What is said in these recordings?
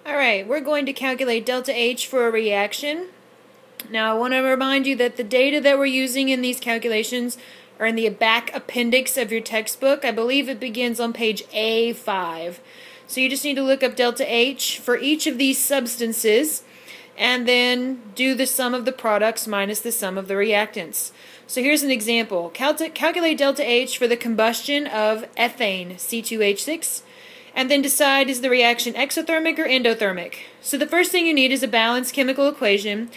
Alright, we're going to calculate delta H for a reaction. Now I want to remind you that the data that we're using in these calculations are in the back appendix of your textbook. I believe it begins on page A5. So you just need to look up delta H for each of these substances and then do the sum of the products minus the sum of the reactants. So here's an example. Calculate delta H for the combustion of ethane, C2H6, and then decide is the reaction exothermic or endothermic. So the first thing you need is a balanced chemical equation.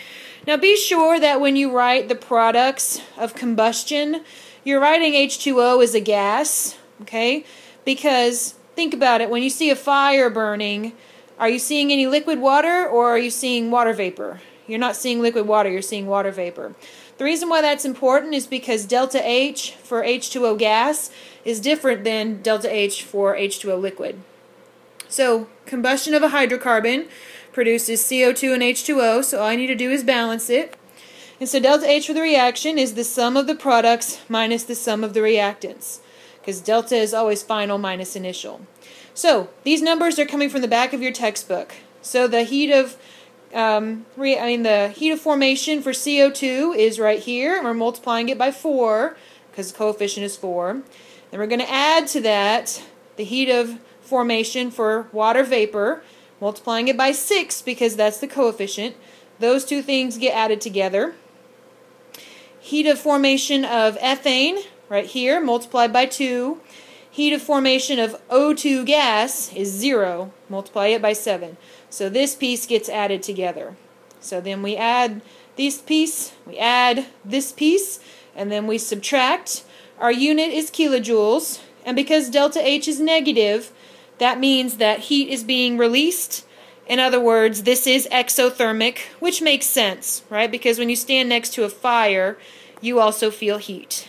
Now be sure that when you write the products of combustion, you're writing H2O as a gas, okay? Because think about it, when you see a fire burning, are you seeing any liquid water or are you seeing water vapor? You're not seeing liquid water, you're seeing water vapor. The reason why that's important is because delta H for H2O gas is different than delta H for H2O liquid. So combustion of a hydrocarbon produces CO2 and H2O, so all I need to do is balance it. And so delta H for the reaction is the sum of the products minus the sum of the reactants, because delta is always final minus initial. So these numbers are coming from the back of your textbook. So the heat of the heat of formation for CO2 is right here, and we're multiplying it by 4 because the coefficient is 4. Then we're going to add to that the heat of formation for water vapor, multiplying it by 6 because that's the coefficient. Those two things get added together. Heat of formation of ethane, right here, multiplied by 2. Heat of formation of O2 gas is 0. Multiply it by 7. So this piece gets added together. So then we add this piece, we add this piece, and then we subtract. Our unit is kilojoules, and because delta H is negative, that means that heat is being released. In other words, this is exothermic, which makes sense, right? Because when you stand next to a fire, you also feel heat.